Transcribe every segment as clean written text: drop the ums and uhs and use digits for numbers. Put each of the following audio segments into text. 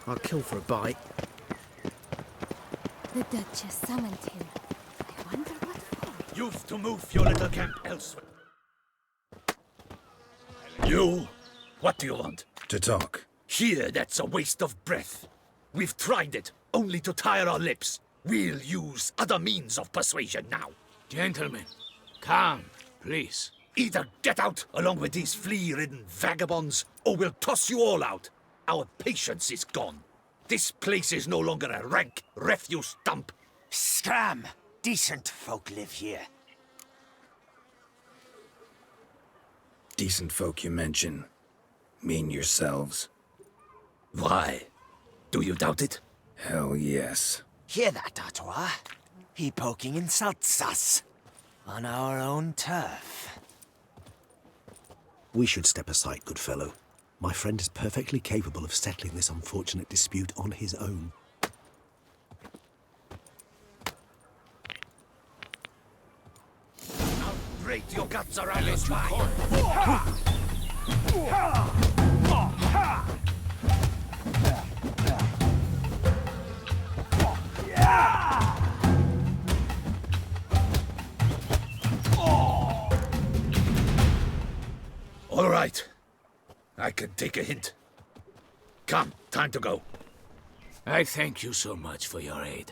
I'll kill for a bite. The Duchess summoned him. I wonder what for. You've to move your little camp elsewhere. You? What do you want? To talk. Here, that's a waste of breath. We've tried it, only to tire our lips. We'll use other means of persuasion now. Gentlemen, calm, please. Either get out along with these flea-ridden vagabonds, or we'll toss you all out. Our patience is gone. This place is no longer a rank refuse dump. Scram! Decent folk live here. Decent folk you mention. Mean yourselves. Why? Do you doubt it? Hell yes. Hear that, Artois? He poking insults us. On our own turf. We should step aside, good fellow. My friend is perfectly capable of settling this unfortunate dispute on his own. I'll break your guts around your spine. All right. I can take a hint. Come, time to go. I thank you so much for your aid.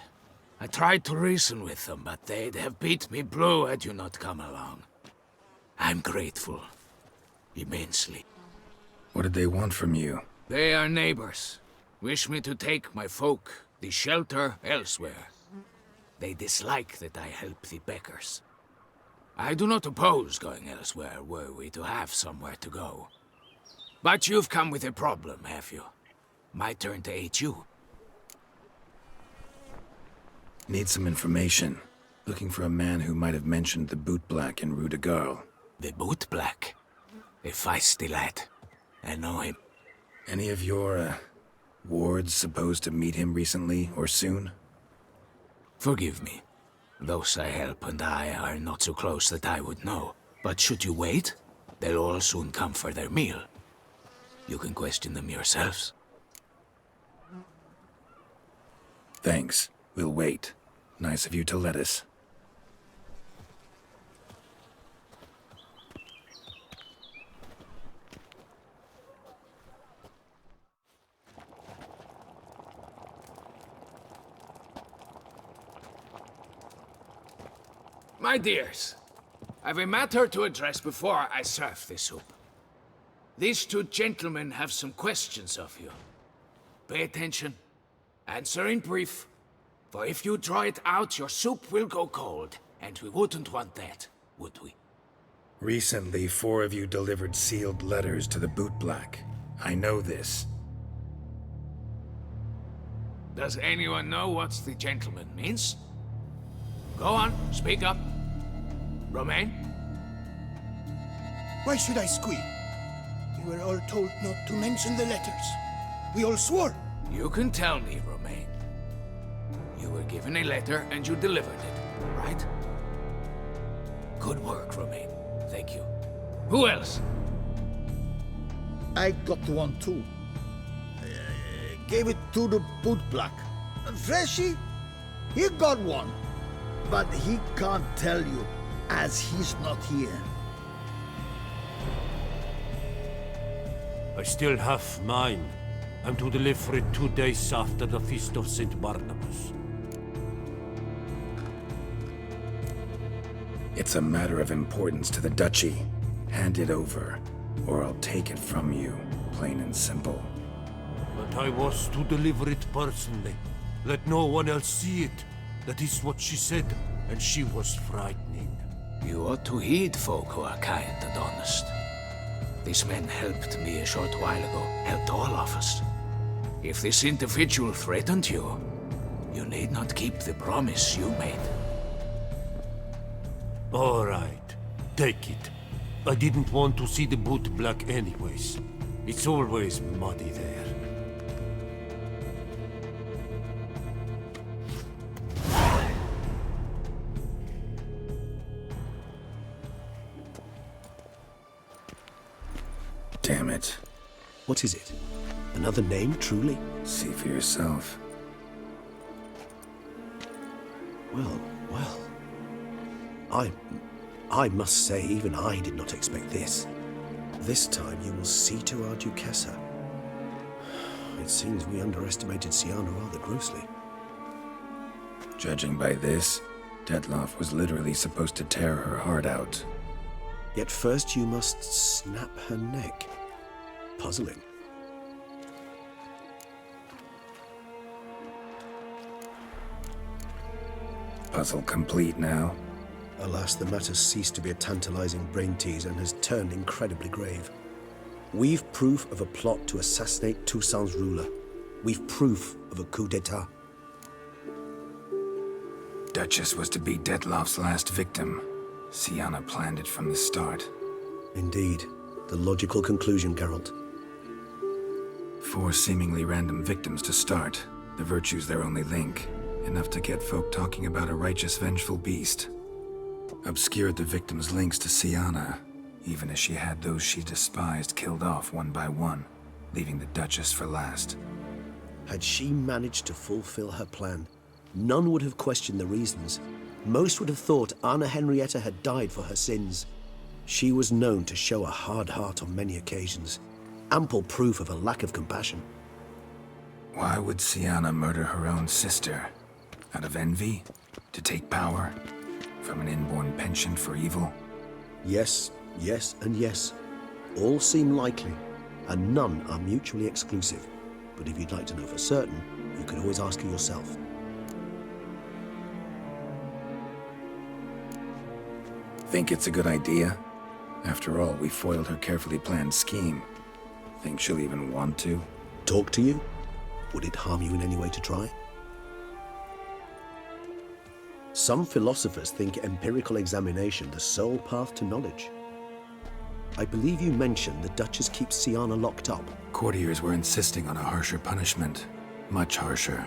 I tried to reason with them, but they'd have beat me blue had you not come along. I'm grateful. Immensely. What did they want from you? They are neighbors. Wish me to take my folk, the shelter, elsewhere. They dislike that I help the beggars. I do not oppose going elsewhere were we to have somewhere to go. But you've come with a problem, have you? My turn to aid you. Need some information. Looking for a man who might have mentioned the bootblack in Rue de Garl. The bootblack? A feisty lad. I know him. Any of your, wards supposed to meet him recently or soon? Forgive me. Those I help and I are not so close that I would know. But should you wait, they'll all soon come for their meal. You can question them yourselves. Thanks. We'll wait. Nice of you to let us. My dears, I've a matter to address before I serve the soup. These two gentlemen have some questions of you. Pay attention. Answer in brief. For if you draw it out, your soup will go cold. And we wouldn't want that, would we? Recently, 4 of you delivered sealed letters to the bootblack. I know this. Does anyone know what the gentleman means? Go on, speak up. Romain? Why should I squeal? We were all told not to mention the letters. We all swore. You can tell me, Romain. You were given a letter and you delivered it, right? Good work, Romain. Thank you. Who else? I got one too. Gave it to the bootblack. Freshy, he got one. But he can't tell you, as he's not here. I still have mine. I'm to deliver it 2 days after the Feast of St. Barnabas. It's a matter of importance to the Duchy. Hand it over, or I'll take it from you, plain and simple. But I was to deliver it personally. Let no one else see it. That is what she said, and she was frightening. You ought to heed folk who are kind and honest. This man helped me a short while ago, helped all of us. If this individual threatened you, you need not keep the promise you made. All right, take it. I didn't want to see the bootblack anyways. It's always muddy there. Damn it. What is it? Another name, truly? See for yourself. Well, well. I must say, even I did not expect this. This time you will see to our Duchessa. It seems we underestimated Siana rather grossly. Judging by this, Detloff was literally supposed to tear her heart out. Yet first you must snap her neck. Puzzling. Puzzle complete now. Alas, the matter ceased to be a tantalizing brain tease and has turned incredibly grave. We've proof of a plot to assassinate Toussaint's ruler. We've proof of a coup d'etat. Duchess was to be Detloff's last victim. Siana planned it from the start. Indeed. The logical conclusion, Geralt. 4 seemingly random victims to start. The virtue's their only link. Enough to get folk talking about a righteous, vengeful beast. Obscured the victims' links to Siana, even as she had those she despised killed off one by one, leaving the Duchess for last. Had she managed to fulfill her plan, none would have questioned the reasons. Most would have thought Anna Henrietta had died for her sins. She was known to show a hard heart on many occasions. Ample proof of a lack of compassion. Why would Siana murder her own sister? Out of envy? To take power? From an inborn penchant for evil? Yes, yes, and yes. All seem likely, and none are mutually exclusive. But if you'd like to know for certain, you can always ask her yourself. Think it's a good idea? After all, we foiled her carefully planned scheme. Think she'll even want to? Talk to you? Would it harm you in any way to try? Some philosophers think empirical examination the sole path to knowledge. I believe you mentioned the Duchess keeps Siana locked up. Courtiers were insisting on a harsher punishment. Much harsher.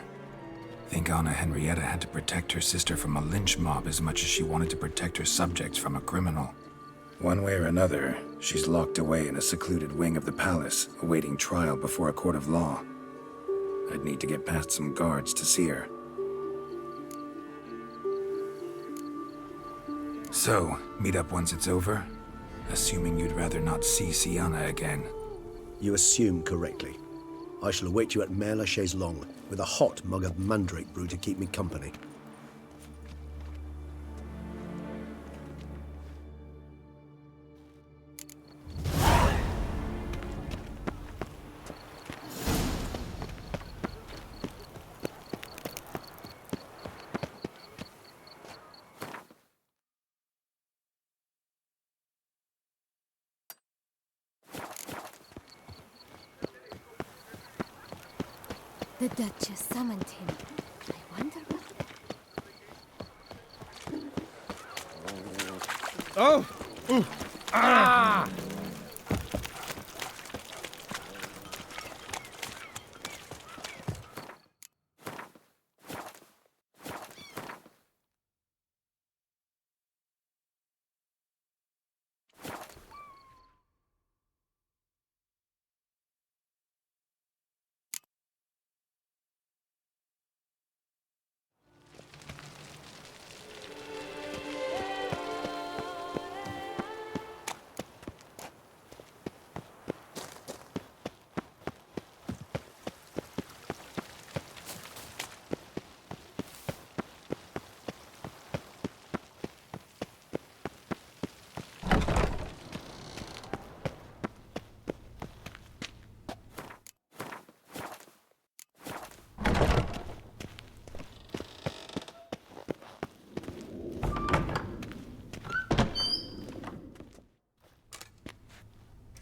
Think Anna Henrietta had to protect her sister from a lynch mob as much as she wanted to protect her subjects from a criminal. One way or another, she's locked away in a secluded wing of the palace, awaiting trial before a court of law. I'd need to get past some guards to see her. So, meet up once it's over? Assuming you'd rather not see Siana again. You assume correctly. I shall await you at Mare la Chaise-Longue with a hot mug of mandrake brew to keep me company. The Duchess summoned him. I wonder what... Oh! Ooh. Ah!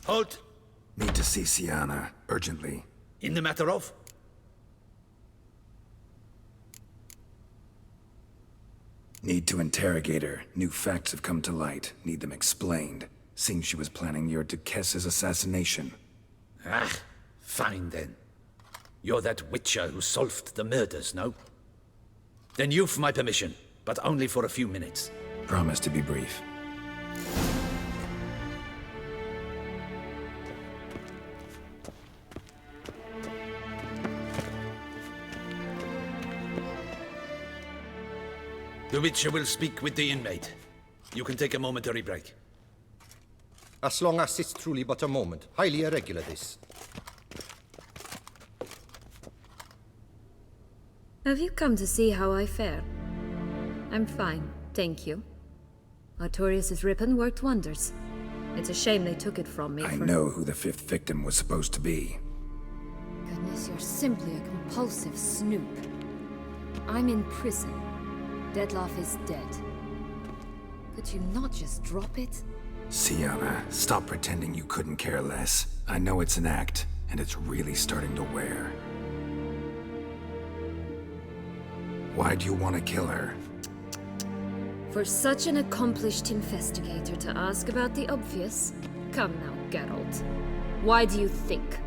Halt! Need to see Siana, urgently. In the matter of? Need to interrogate her. New facts have come to light. Need them explained. Seems she was planning your Duchess's assassination. Ah, fine then. You're that witcher who solved the murders, no? Then you've my permission, but only for a few minutes. Promise to be brief. The Witcher will speak with the inmate. You can take a momentary break. As long as it's truly but a moment. Highly irregular, this. Have you come to see how I fare? I'm fine, thank you. Artorius' ribbon worked wonders. It's a shame they took it from me. I know who the fifth victim was supposed to be. Goodness, you're simply a compulsive snoop. I'm in prison. Dettlaff is dead. Could you not just drop it? Sienna, stop pretending you couldn't care less. I know it's an act, and it's really starting to wear. Why do you want to kill her? For such an accomplished investigator to ask about the obvious? Come now, Geralt. Why do you think?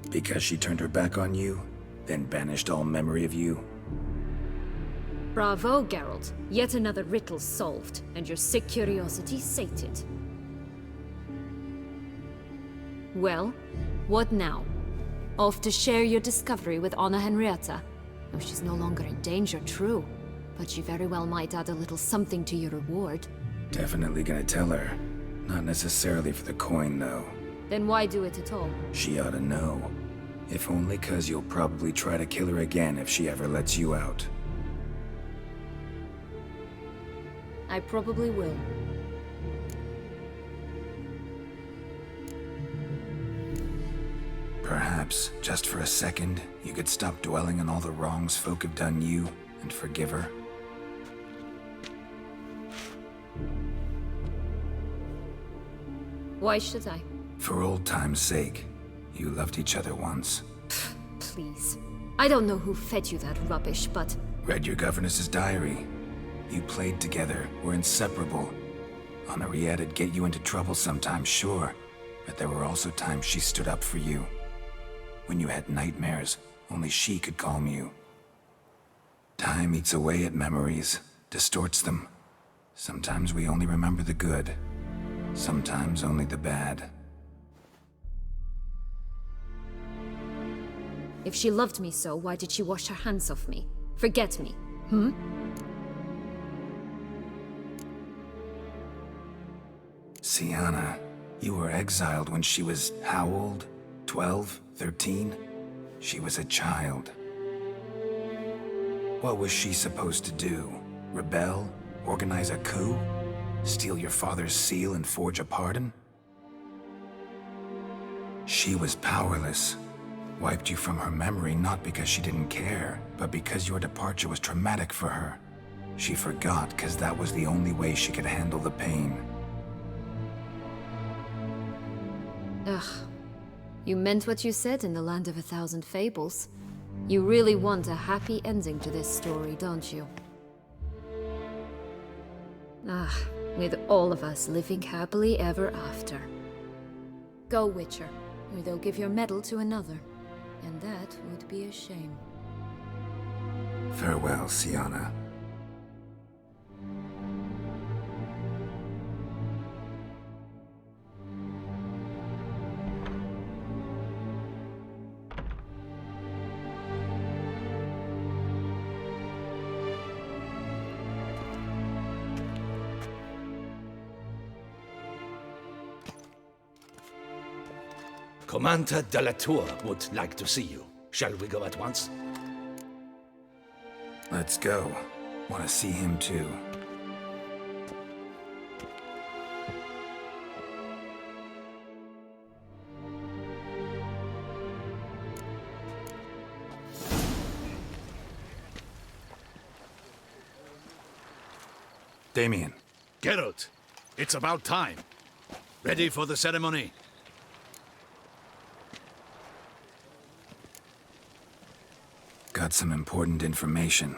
Because she turned her back on you, then banished all memory of you? Bravo, Geralt. Yet another riddle solved, and your sick curiosity sated. Well, what now? Off to share your discovery with Anna Henrietta? Oh, she's no longer in danger, true. But she very well might add a little something to your reward. Definitely gonna tell her. Not necessarily for the coin, though. Then why do it at all? She ought to know. If only 'cause you'll probably try to kill her again if she ever lets you out. I probably will. Perhaps, just for a second, you could stop dwelling on all the wrongs folk have done you and forgive her. Why should I? For old time's sake. You loved each other once. Please. I don't know who fed you that rubbish, but... Read your governess's diary. You played together, were inseparable. Henriette'd get you into trouble sometimes, sure. But there were also times she stood up for you. When you had nightmares, only she could calm you. Time eats away at memories, distorts them. Sometimes we only remember the good. Sometimes only the bad. If she loved me so, why did she wash her hands off me? Forget me, hmm? Sienna, you were exiled when she was how old? 12? 13? She was a child. What was she supposed to do? Rebel? Organize a coup? Steal your father's seal and forge a pardon? She was powerless. Wiped you from her memory not because she didn't care, but because your departure was traumatic for her. She forgot because that was the only way she could handle the pain. Ugh. You meant what you said in the Land of a Thousand Fables. You really want a happy ending to this story, don't you? Ah, with all of us living happily ever after. Go, Witcher, or they'll give your medal to another. And that would be a shame. Farewell, Sienna. Commander de la Tour would like to see you. Shall we go at once? Let's go. Want to see him too. Damien. Geralt, it's about time. Ready for the ceremony? Got some important information.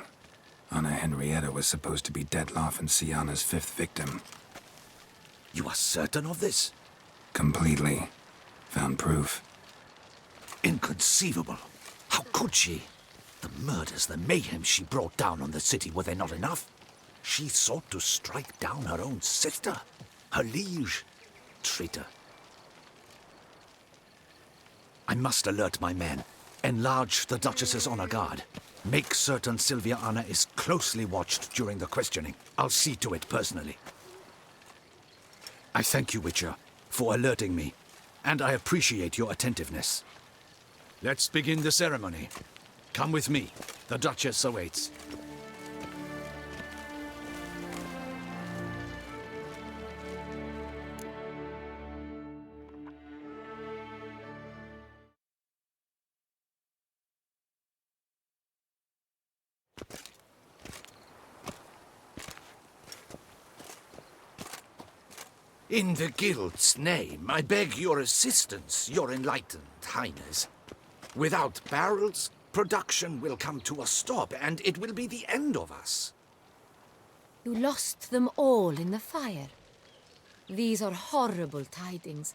Anna Henrietta was supposed to be Dettlaff and Sienna's fifth victim. You are certain of this? Completely. Found proof. Inconceivable. How could she? The murders, the mayhem she brought down on the city, were they not enough? She sought to strike down her own sister, her liege. Traitor. I must alert my men. Enlarge the Duchess's honor guard. Make certain Sylvia Anna is closely watched during the questioning. I'll see to it personally. I thank you, Witcher, for alerting me, and I appreciate your attentiveness. Let's begin the ceremony. Come with me. The Duchess awaits. In the Guild's name, I beg your assistance, your enlightened highness. Without barrels, production will come to a stop, and it will be the end of us. You lost them all in the fire. These are horrible tidings.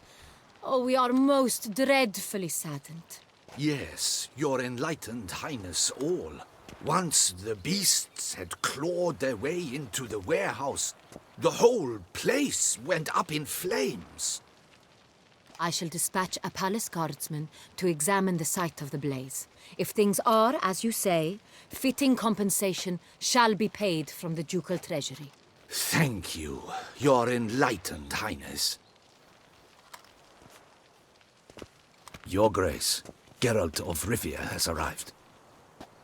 Oh, we are most dreadfully saddened. Yes, your enlightened highness all. Once the beasts had clawed their way into the warehouse, the whole place went up in flames. I shall dispatch a palace guardsman to examine the site of the blaze. If things are, as you say, fitting compensation shall be paid from the ducal treasury. Thank you, your enlightened highness. Your Grace, Geralt of Rivia has arrived.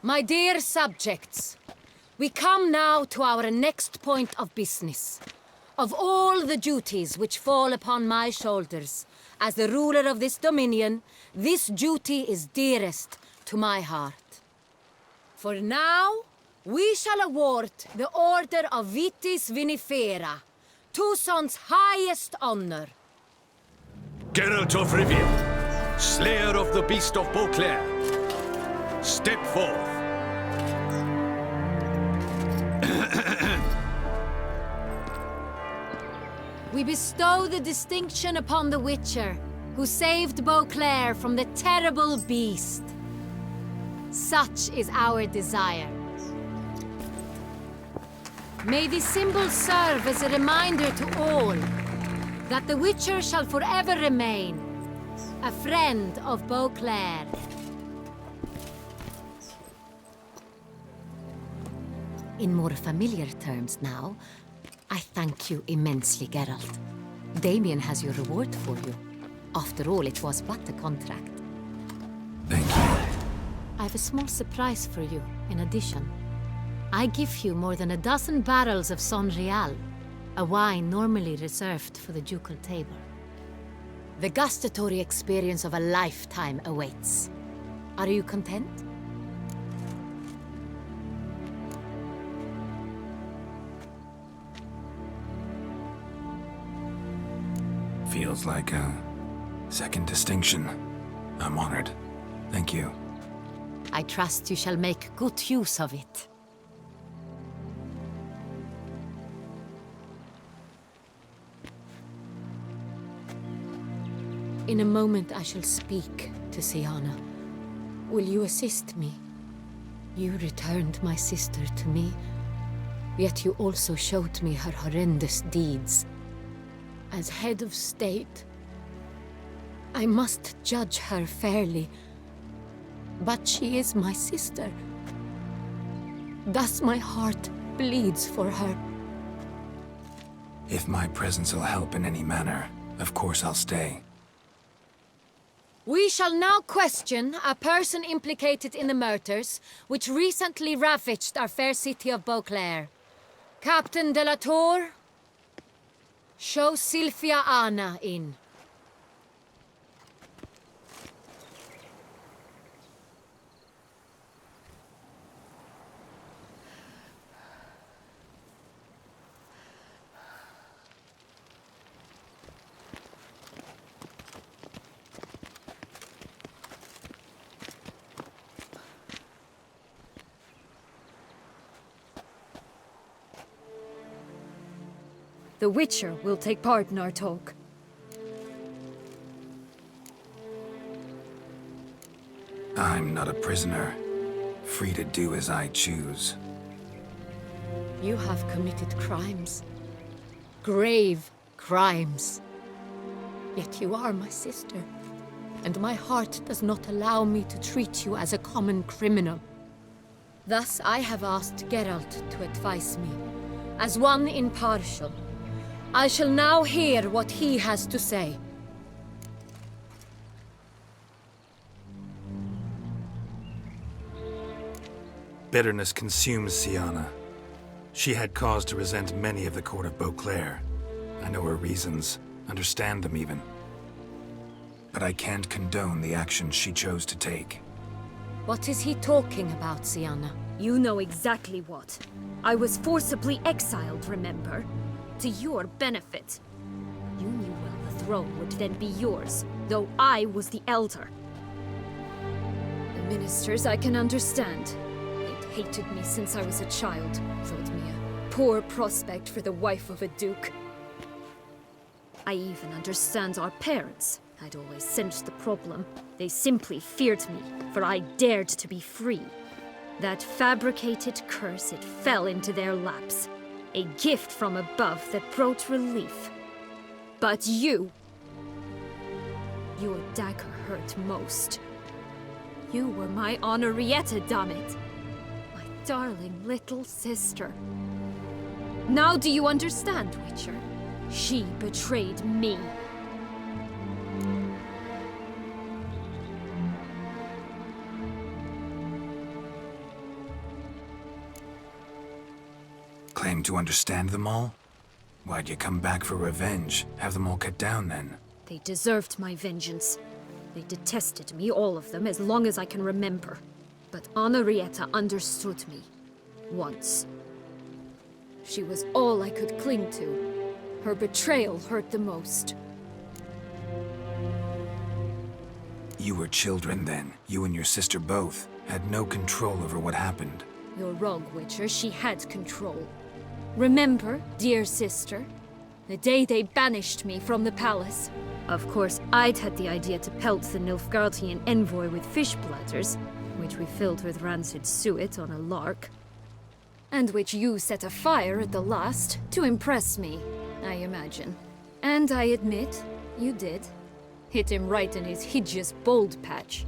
My dear subjects, we come now to our next point of business. Of all the duties which fall upon my shoulders, as the ruler of this dominion, this duty is dearest to my heart. For now, we shall award the Order of Vitis Vinifera, Tucson's highest honor. Geralt of Rivia, slayer of the beast of Beauclair, step forth. We bestow the distinction upon the Witcher, who saved Beauclair from the terrible beast. Such is our desire. May this symbol serve as a reminder to all that the Witcher shall forever remain a friend of Beauclair. In more familiar terms now, I thank you immensely, Geralt. Damien has your reward for you. After all, it was but a contract. Thank you. I have a small surprise for you, in addition. I give you more than a dozen barrels of Son Real, a wine normally reserved for the ducal table. The gustatory experience of a lifetime awaits. Are you content? Feels like a second distinction. I'm honored. Thank you. I trust you shall make good use of it. In a moment I shall speak to Syanna. Will you assist me? You returned my sister to me, yet you also showed me her horrendous deeds. As head of state, I must judge her fairly, but she is my sister. Thus my heart bleeds for her. If my presence will help in any manner, of course I'll stay. We shall now question a person implicated in the murders which recently ravaged our fair city of Beauclair. Captain de la Tour, show Sylvia Anna in. The Witcher will take part in our talk. I'm not a prisoner, free to do as I choose. You have committed crimes. Grave crimes. Yet you are my sister. and my heart does not allow me to treat you as a common criminal. Thus, I have asked Geralt to advise me, as one impartial. I shall now hear what he has to say. Bitterness consumes Sienna. She had cause to resent many of the court of Beauclair. I know her reasons, understand them even. But I can't condone the actions she chose to take. What is he talking about, Sienna? You know exactly what. I was forcibly exiled, remember? To your benefit. You knew well the throne would then be yours, though I was the elder. The ministers I can understand. They'd hated me since I was a child, thought me a poor prospect for the wife of a duke. I even understand our parents. I'd always sensed the problem. They simply feared me, for I dared to be free. That fabricated curse, it fell into their laps. A gift from above that brought relief. But you... Your dagger hurt most. You were my Henrietta, damn it! My darling little sister. Now do you understand, Witcher? She betrayed me. Claim to understand them all? Why'd you come back for revenge? Have them all cut down then? They deserved my vengeance. They detested me, all of them, as long as I can remember. But Henrietta understood me. Once. She was all I could cling to. Her betrayal hurt the most. You were children then. You and your sister both had no control over what happened. You're wrong, Witcher. She had control. Remember, dear sister, the day they banished me from the palace? Of course, I'd had the idea to pelt the Nilfgaardian envoy with fish bladders, which we filled with rancid suet on a lark. And which you set afire at the last, to impress me, I imagine. And I admit, you did. Hit him right in his hideous bald patch.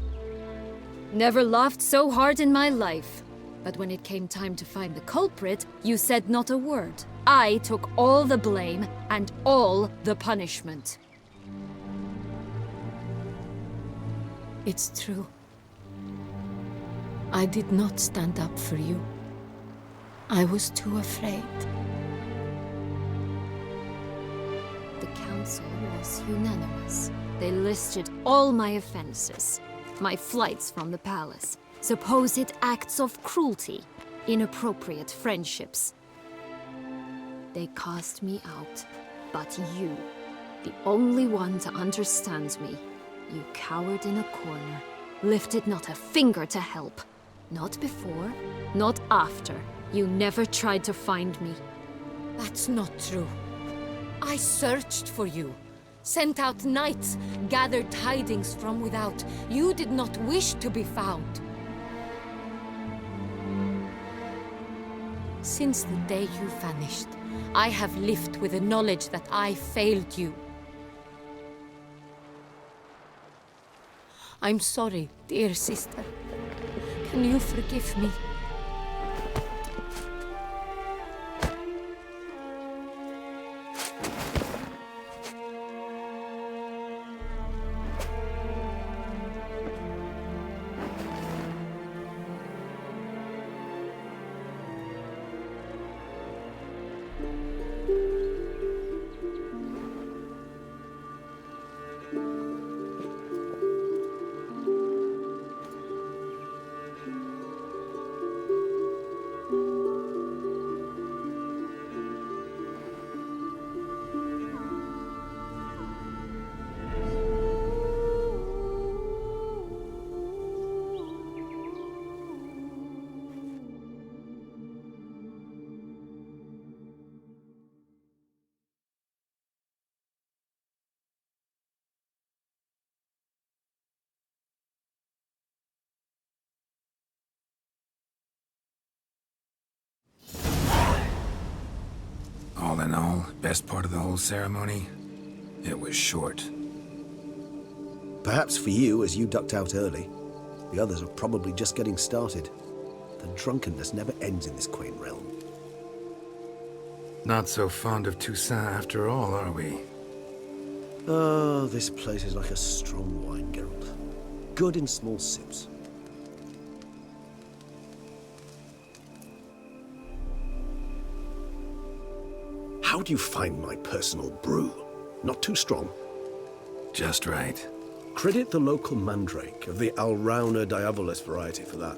Never laughed so hard in my life. But when it came time to find the culprit, you said not a word. I took all the blame and all the punishment. It's true. I did not stand up for you. I was too afraid. The council was unanimous. They listed all my offenses. My flights from the palace. Supposed acts of cruelty, inappropriate friendships. They cast me out, but you, the only one to understand me, you cowered in a corner, lifted not a finger to help. Not before, not after. You never tried to find me. That's not true. I searched for you, sent out knights, gathered tidings from without. You did not wish to be found. Since the day you vanished, I have lived with the knowledge that I failed you. I'm sorry, dear sister. Can you forgive me? All in all, best part of the whole ceremony? It was short. Perhaps for you, as you ducked out early. The others are probably just getting started. The drunkenness never ends in this quaint realm. Not so fond of Toussaint after all, are we? Oh, this place is like a strong wine, Geralt. Good in small sips. How do you find my personal brew? Not too strong? Just right. Credit the local mandrake of the Alrauna diavolis variety for that.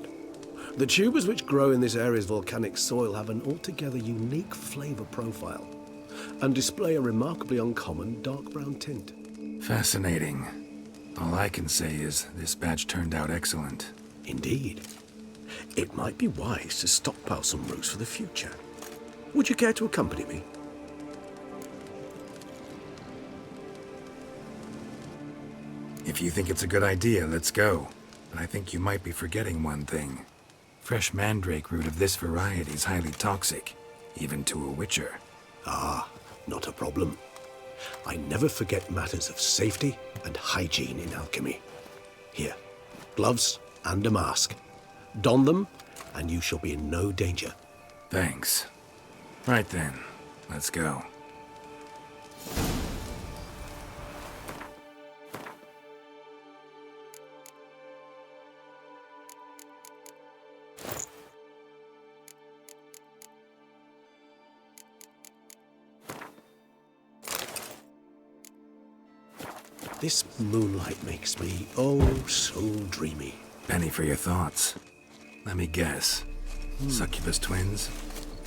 The tubers which grow in this area's volcanic soil have an altogether unique flavor profile and display a remarkably uncommon dark brown tint. Fascinating. All I can say is this batch turned out excellent. Indeed. It might be wise to stockpile some brews for the future. Would you care to accompany me? If you think it's a good idea, let's go. But I think you might be forgetting one thing. Fresh mandrake root of this variety is highly toxic, even to a witcher. Ah, not a problem. I never forget matters of safety and hygiene in alchemy. Here, gloves and a mask. Don them, and you shall be in no danger. Thanks. Right then, let's go. This moonlight makes me, oh, so dreamy. Penny for your thoughts. Let me guess. Succubus twins?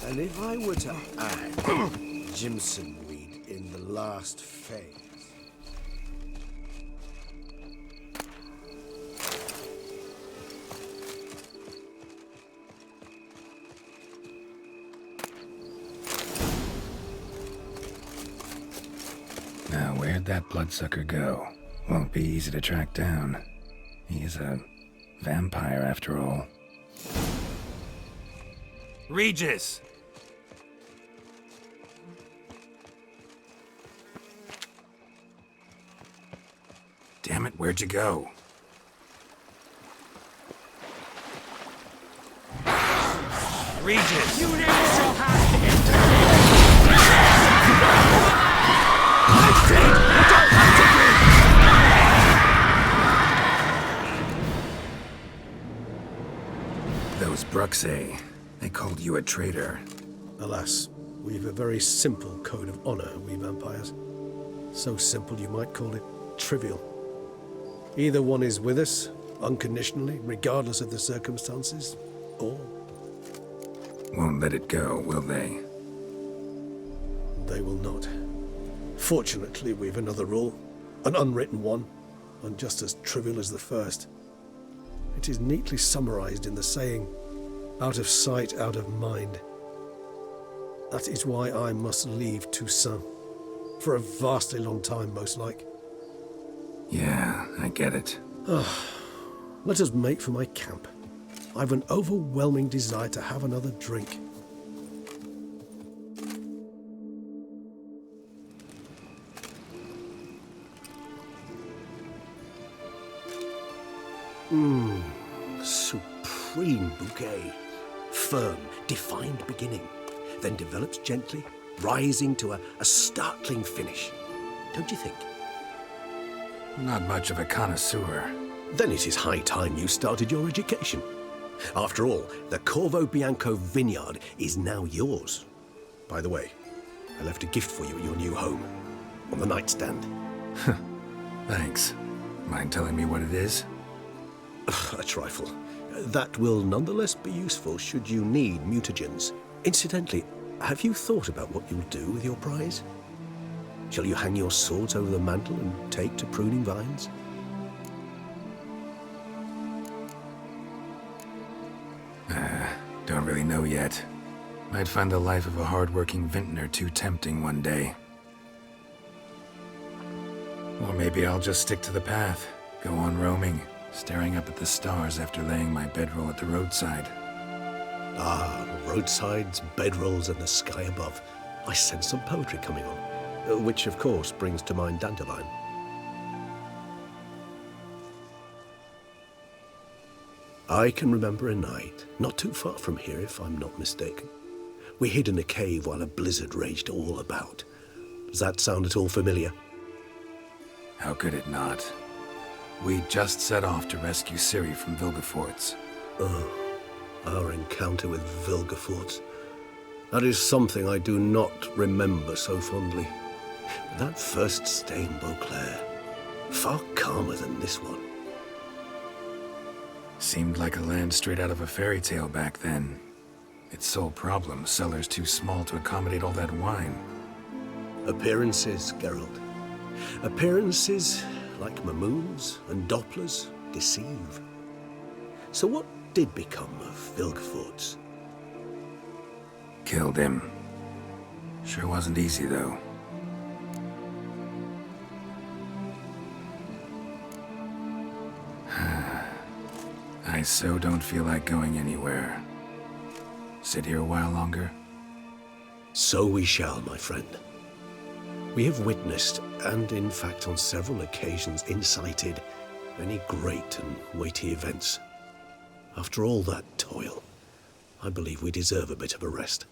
And if I were to add Jimson weed in the last phase... Now, where'd that bloodsucker go? Won't be easy to track down. He is a vampire, after all. Regis! Damn it, where'd you go? Regis! You never shall have to enter. Those Bruxay, they called you a traitor. Alas, we've a very simple code of honor, we vampires. So simple you might call it trivial. Either one is with us, unconditionally, regardless of the circumstances, or... Won't let it go, will they? They will not. Fortunately, we've another rule, an unwritten one, and just as trivial as the first. It is neatly summarized in the saying, out of sight, out of mind. That is why I must leave Toussaint. For a vastly long time, most like. Yeah, I get it. Let us make for my camp. I've an overwhelming desire to have another drink. Supreme bouquet. Firm, defined beginning, then develops gently, rising to a startling finish. Don't you think? Not much of a connoisseur. Then it is high time you started your education. After all, the Corvo Bianco vineyard is now yours. By the way, I left a gift for you at your new home, on the nightstand. Thanks. Mind telling me what it is? A trifle. That will nonetheless be useful should you need mutagens. Incidentally, have you thought about what you'll do with your prize? Shall you hang your swords over the mantle and take to pruning vines? Don't really know yet. Might find the life of a hard-working vintner too tempting one day. Or maybe I'll just stick to the path, go on roaming, staring up at the stars after laying my bedroll at the roadside. Ah, roadsides, bedrolls, and the sky above. I sense some poetry coming on. Which, of course, brings to mind Dandelion. I can remember a night, not too far from here if I'm not mistaken. We hid in a cave while a blizzard raged all about. Does that sound at all familiar? How could it not? We just set off to rescue Ciri from Vilgefortz. Oh, our encounter with Vilgefortz. That is something I do not remember so fondly. But that first stay in Beauclair, far calmer than this one. Seemed like a land straight out of a fairy tale back then. Its sole problem, cellars too small to accommodate all that wine. Appearances, Geralt. Appearances, like Mamoons and Dopplers, deceive. So what did become of Vilgefortz? Killed him. Sure wasn't easy, though. I so don't feel like going anywhere. Sit here a while longer? So we shall, my friend. We have witnessed, and in fact on several occasions incited, many great and weighty events. After all that toil, I believe we deserve a bit of a rest.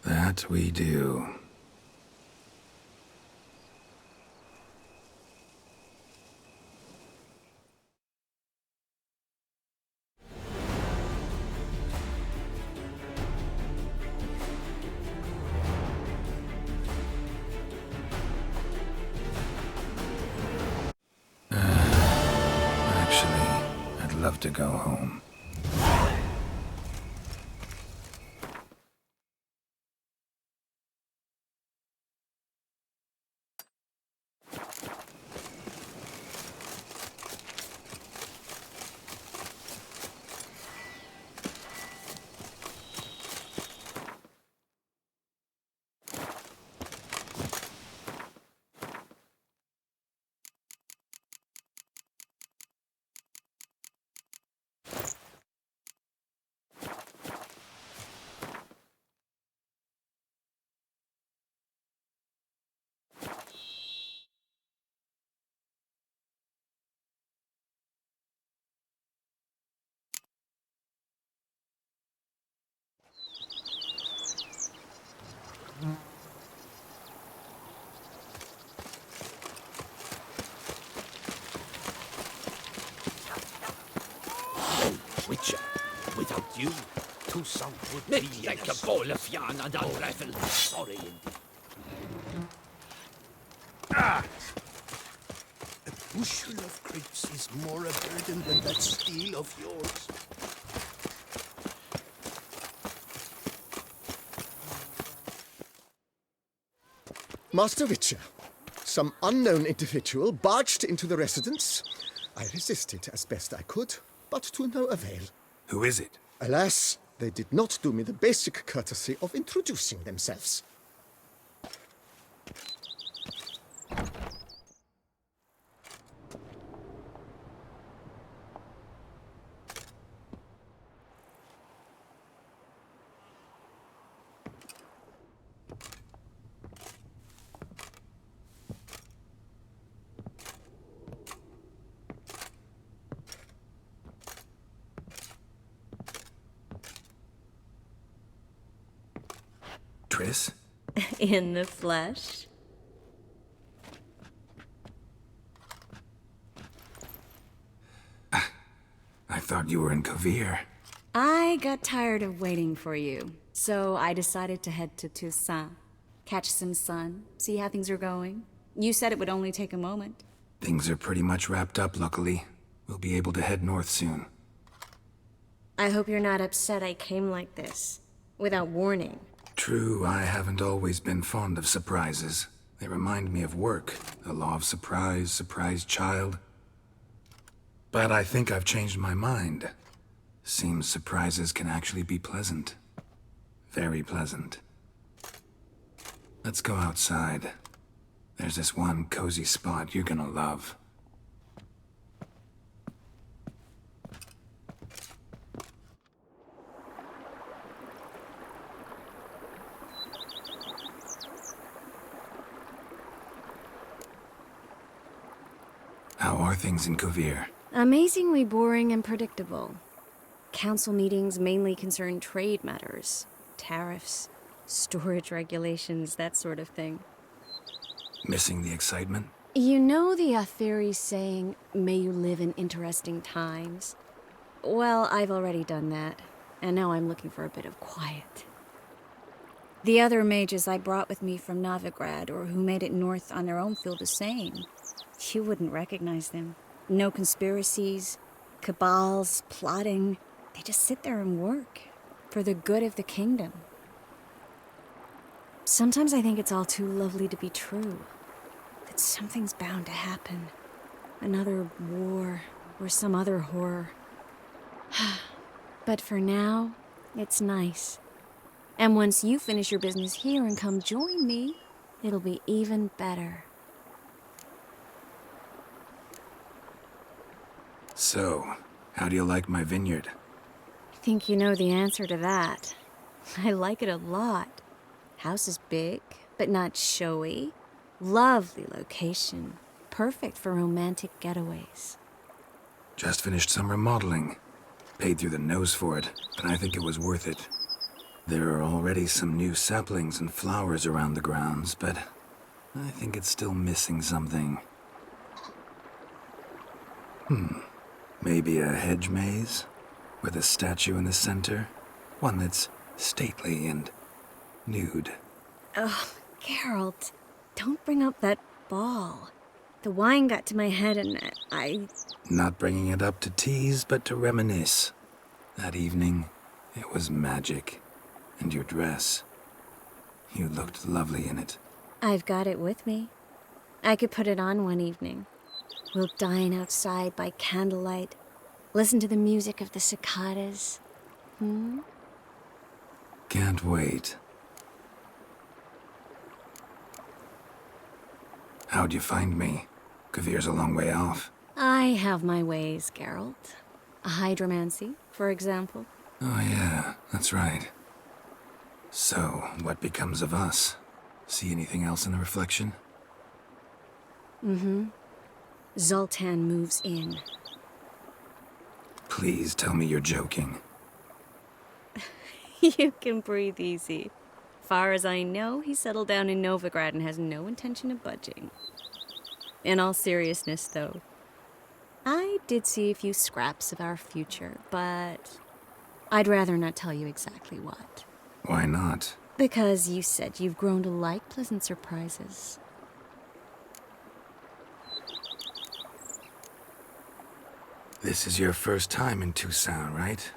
That we do. Actually, I'd love to go home. Witcher, without you, Toussaint would be like a ball of yarn and unravel. Sorry indeed. Ah! A bushel of grapes is more a burden than that steel of yours. Master Witcher, some unknown individual barged into the residence. I resisted as best I could, but to no avail. Who is it? Alas, they did not do me the basic courtesy of introducing themselves. Triss? In the flesh? I thought you were in Kovir. I got tired of waiting for you, so I decided to head to Toussaint. Catch some sun, see how things are going. You said it would only take a moment. Things are pretty much wrapped up, luckily. We'll be able to head north soon. I hope you're not upset I came like this, without warning. True, I haven't always been fond of surprises. They remind me of work, the law of surprise, surprise child. But I think I've changed my mind. Seems surprises can actually be pleasant. Very pleasant. Let's go outside. There's this one cozy spot you're gonna love. How are things in Kovir? Amazingly boring and predictable. Council meetings mainly concern trade matters, tariffs, storage regulations, that sort of thing. Missing the excitement? You know the Atheri saying, may you live in interesting times? Well, I've already done that, and now I'm looking for a bit of quiet. The other mages I brought with me from Novigrad, or who made it north on their own, feel the same. You wouldn't recognize them. No conspiracies, cabals, plotting. They just sit there and work, for the good of the kingdom. Sometimes I think it's all too lovely to be true. That something's bound to happen. Another war, or some other horror. But for now, it's nice. And once you finish your business here and come join me, it'll be even better. So, how do you like my vineyard? I think you know the answer to that. I like it a lot. House is big, but not showy. Lovely location. Perfect for romantic getaways. Just finished some remodeling. Paid through the nose for it, but I think it was worth it. There are already some new saplings and flowers around the grounds, but I think it's still missing something. Maybe a hedge maze? With a statue in the center? One that's stately and nude. Oh, Geralt, don't bring up that ball. The wine got to my head and I... Not bringing it up to tease, but to reminisce. That evening, it was magic. And your dress. You looked lovely in it. I've got it with me. I could put it on one evening. We'll dine outside by candlelight. Listen to the music of the cicadas. Can't wait. How'd you find me? Kavir's a long way off. I have my ways, Geralt. A hydromancy, for example. Oh yeah, that's right. So, what becomes of us? See anything else in the reflection? Zoltan moves in. Please tell me you're joking. You can breathe easy. Far as I know, he settled down in Novigrad and has no intention of budging. In all seriousness, though, I did see a few scraps of our future, but I'd rather not tell you exactly what. Why not? Because you said you've grown to like pleasant surprises. This is your first time in Toussaint, right?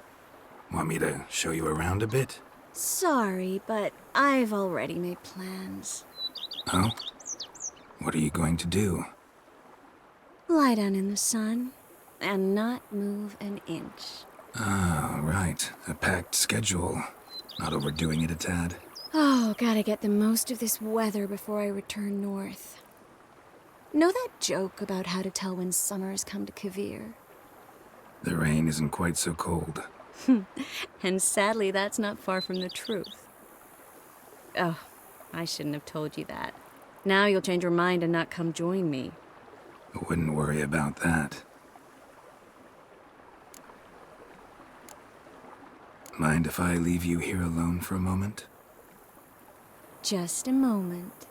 Want me to show you around a bit? Sorry, but I've already made plans. Oh? What are you going to do? Lie down in the sun and not move an inch. Ah, right. A packed schedule. Not overdoing it a tad. Oh, gotta get the most of this weather before I return north. Know that joke about how to tell when summer's come to Kavir? The rain isn't quite so cold. And sadly, that's not far from the truth. Oh, I shouldn't have told you that. Now you'll change your mind and not come join me. I wouldn't worry about that. Mind if I leave you here alone for a moment? Just a moment.